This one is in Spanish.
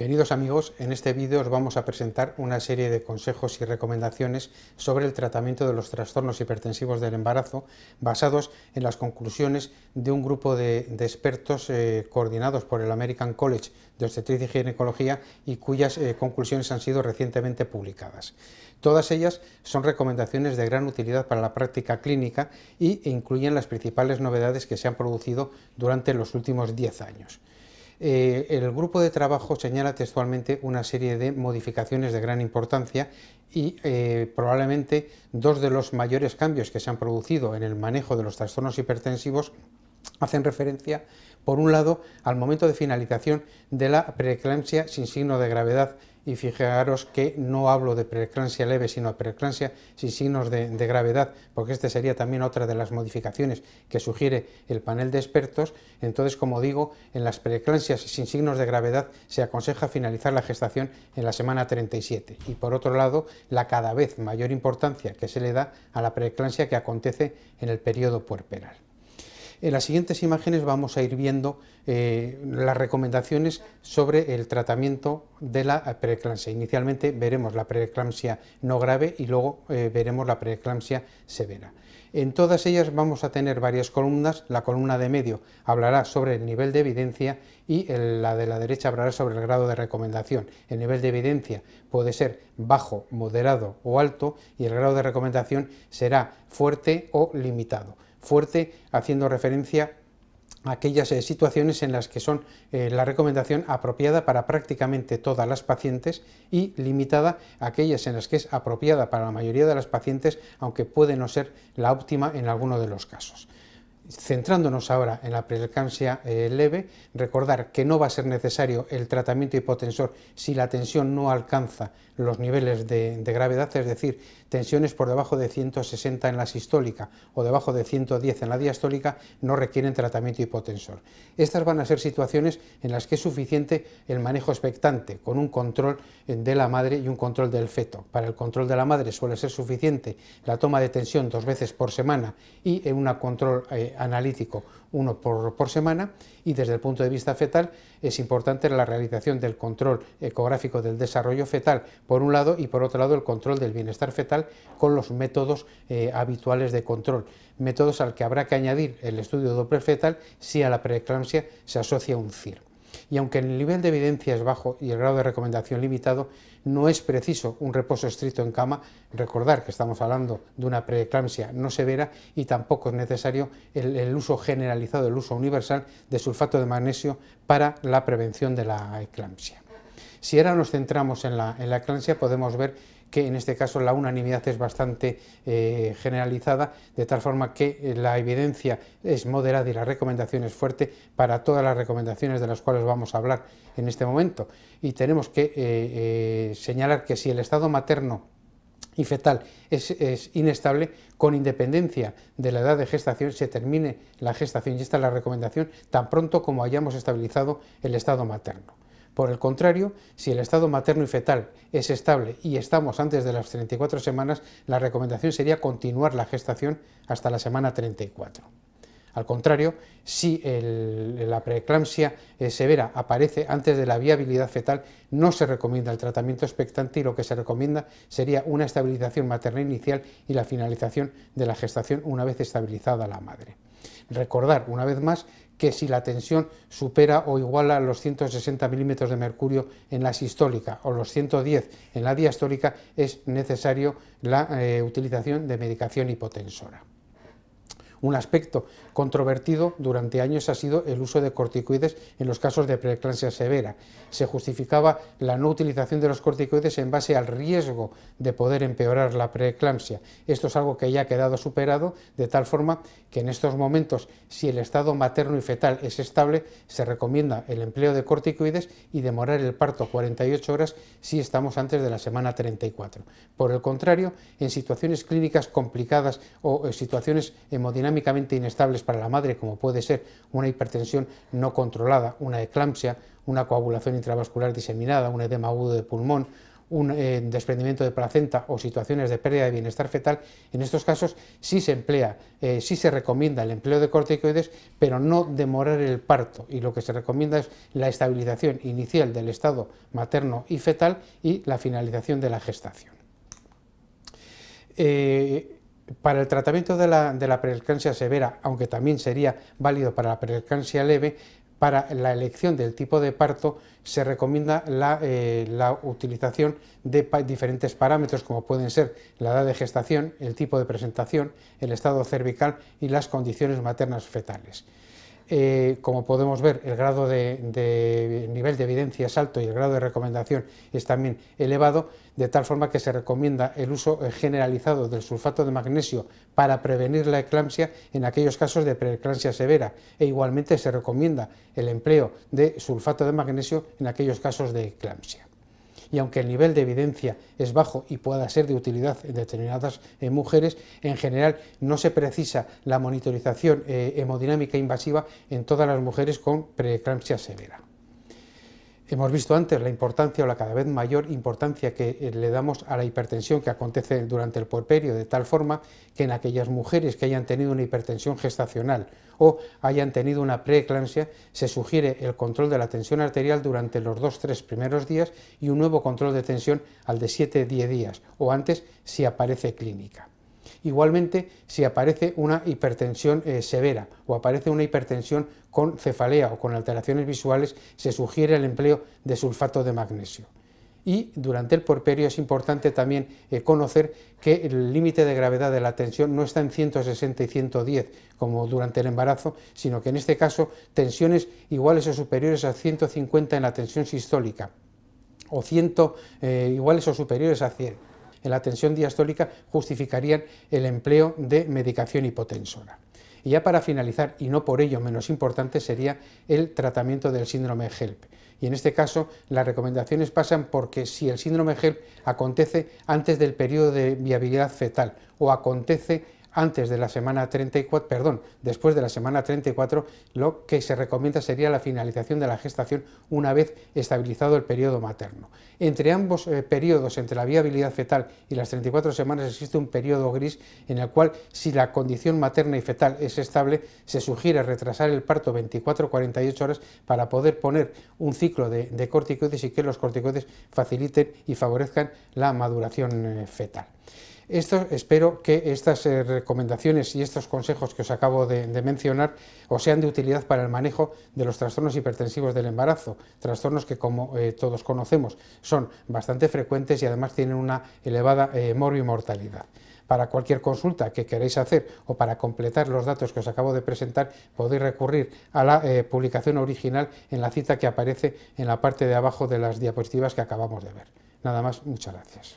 Queridos amigos, en este vídeo os vamos a presentar una serie de consejos y recomendaciones sobre el tratamiento de los trastornos hipertensivos del embarazo, basados en las conclusiones de un grupo de expertos coordinados por el American College de Obstetricia y Ginecología y cuyas conclusiones han sido recientemente publicadas. Todas ellas son recomendaciones de gran utilidad para la práctica clínica e incluyen las principales novedades que se han producido durante los últimos 10 años. El grupo de trabajo señala textualmente una serie de modificaciones de gran importancia y probablemente dos de los mayores cambios que se han producido en el manejo de los trastornos hipertensivos hacen referencia, por un lado, al momento de finalización de la preeclampsia sin signo de gravedad, y fijaros que no hablo de preeclampsia leve, sino de preeclampsia sin signos de gravedad, porque esta sería también otra de las modificaciones que sugiere el panel de expertos. Entonces, como digo, en las preeclampsias sin signos de gravedad se aconseja finalizar la gestación en la semana 37, y por otro lado, la cada vez mayor importancia que se le da a la preeclampsia que acontece en el periodo puerperal. En las siguientes imágenes vamos a ir viendo las recomendaciones sobre el tratamiento de la preeclampsia. Inicialmente veremos la preeclampsia no grave y luego veremos la preeclampsia severa. En todas ellas vamos a tener varias columnas. La columna de medio hablará sobre el nivel de evidencia y la de la derecha hablará sobre el grado de recomendación. El nivel de evidencia puede ser bajo, moderado o alto, y el grado de recomendación será fuerte o limitado. Fuerte haciendo referencia a aquellas situaciones en las que son la recomendación apropiada para prácticamente todas las pacientes, y limitada a aquellas en las que es apropiada para la mayoría de las pacientes, aunque puede no ser la óptima en alguno de los casos. Centrándonos ahora en la preeclampsia leve, recordar que no va a ser necesario el tratamiento hipotensor si la tensión no alcanza los niveles de gravedad, es decir, tensiones por debajo de 160 en la sistólica o debajo de 110 en la diastólica no requieren tratamiento hipotensor. Estas van a ser situaciones en las que es suficiente el manejo expectante, con un control de la madre y un control del feto. Para el control de la madre suele ser suficiente la toma de tensión 2 veces por semana y un control analítico 1 por semana, y desde el punto de vista fetal es importante la realización del control ecográfico del desarrollo fetal por un lado, y por otro lado el control del bienestar fetal con los métodos habituales de control, métodos al que habrá que añadir el estudio Doppler fetal si a la preeclampsia se asocia un CIR. Y aunque el nivel de evidencia es bajo y el grado de recomendación limitado, no es preciso un reposo estricto en cama. Recordar que estamos hablando de una preeclampsia no severa, y tampoco es necesario el uso generalizado, el uso universal de sulfato de magnesio para la prevención de la eclampsia. Si ahora nos centramos en la eclampsia, podemos ver que en este caso la unanimidad es bastante generalizada, de tal forma que la evidencia es moderada y la recomendación es fuerte para todas las recomendaciones de las cuales vamos a hablar en este momento. Y tenemos que señalar que si el estado materno y fetal es inestable, con independencia de la edad de gestación, se termine la gestación, y esta es la recomendación, tan pronto como hayamos estabilizado el estado materno. Por el contrario, si el estado materno y fetal es estable y estamos antes de las 34 semanas, la recomendación sería continuar la gestación hasta la semana 34. Al contrario, si la preeclampsia severa aparece antes de la viabilidad fetal, no se recomienda el tratamiento expectante, y lo que se recomienda sería una estabilización materna inicial y la finalización de la gestación una vez estabilizada la madre. Recordar una vez más que si la tensión supera o iguala los 160 milímetros de mercurio en la sistólica o los 110 en la diastólica, es necesario la utilización de medicación hipotensora. Un aspecto controvertido durante años ha sido el uso de corticoides en los casos de preeclampsia severa. Se justificaba la no utilización de los corticoides en base al riesgo de poder empeorar la preeclampsia. Esto es algo que ya ha quedado superado, de tal forma que en estos momentos, si el estado materno y fetal es estable, se recomienda el empleo de corticoides y demorar el parto 48 horas si estamos antes de la semana 34. Por el contrario, en situaciones clínicas complicadas o situaciones hemodinámicamente inestables para la madre, como puede ser una hipertensión no controlada, una eclampsia, una coagulación intravascular diseminada, un edema agudo de pulmón, un desprendimiento de placenta o situaciones de pérdida de bienestar fetal, en estos casos sí se emplea, sí se recomienda el empleo de corticoides, pero no demorar el parto, y lo que se recomienda es la estabilización inicial del estado materno y fetal y la finalización de la gestación. Para el tratamiento de la preeclampsia severa, aunque también sería válido para la preeclampsia leve, para la elección del tipo de parto se recomienda la utilización de diferentes parámetros, como pueden ser la edad de gestación, el tipo de presentación, el estado cervical y las condiciones maternas fetales. Como podemos ver, el grado de nivel de evidencia es alto y el grado de recomendación es también elevado, de tal forma que se recomienda el uso generalizado del sulfato de magnesio para prevenir la eclampsia en aquellos casos de preeclampsia severa, e igualmente se recomienda el empleo de sulfato de magnesio en aquellos casos de eclampsia. Y aunque el nivel de evidencia es bajo y pueda ser de utilidad en determinadas mujeres, en general no se precisa la monitorización hemodinámica invasiva en todas las mujeres con preeclampsia severa. Hemos visto antes la importancia o la cada vez mayor importancia que le damos a la hipertensión que acontece durante el puerperio, de tal forma que en aquellas mujeres que hayan tenido una hipertensión gestacional o hayan tenido una preeclampsia, se sugiere el control de la tensión arterial durante los 2-3 primeros días y un nuevo control de tensión al de 7-10 días o antes si aparece clínica. Igualmente, si aparece una hipertensión severa o aparece una hipertensión con cefalea o con alteraciones visuales, se sugiere el empleo de sulfato de magnesio. Y durante el puerperio es importante también conocer que el límite de gravedad de la tensión no está en 160 y 110 como durante el embarazo, sino que en este caso tensiones iguales o superiores a 150 en la tensión sistólica o iguales o superiores a 100 en la tensión diastólica justificarían el empleo de medicación hipotensora. Y ya para finalizar, y no por ello menos importante, sería el tratamiento del síndrome HELLP. Y en este caso las recomendaciones pasan porque si el síndrome HELLP acontece antes del periodo de viabilidad fetal o acontece antes de la semana 34, después de la semana 34, lo que se recomienda sería la finalización de la gestación una vez estabilizado el periodo materno. Entre ambos periodos, entre la viabilidad fetal y las 34 semanas, existe un periodo gris en el cual, si la condición materna y fetal es estable, se sugiere retrasar el parto 24-48 horas para poder poner un ciclo de corticoides y que los corticoides faciliten y favorezcan la maduración fetal. Espero que estas recomendaciones y estos consejos que os acabo de mencionar os sean de utilidad para el manejo de los trastornos hipertensivos del embarazo, trastornos que, como todos conocemos, son bastante frecuentes y además tienen una elevada morbimortalidad. Para cualquier consulta que queráis hacer o para completar los datos que os acabo de presentar, podéis recurrir a la publicación original en la cita que aparece en la parte de abajo de las diapositivas que acabamos de ver. Nada más, muchas gracias.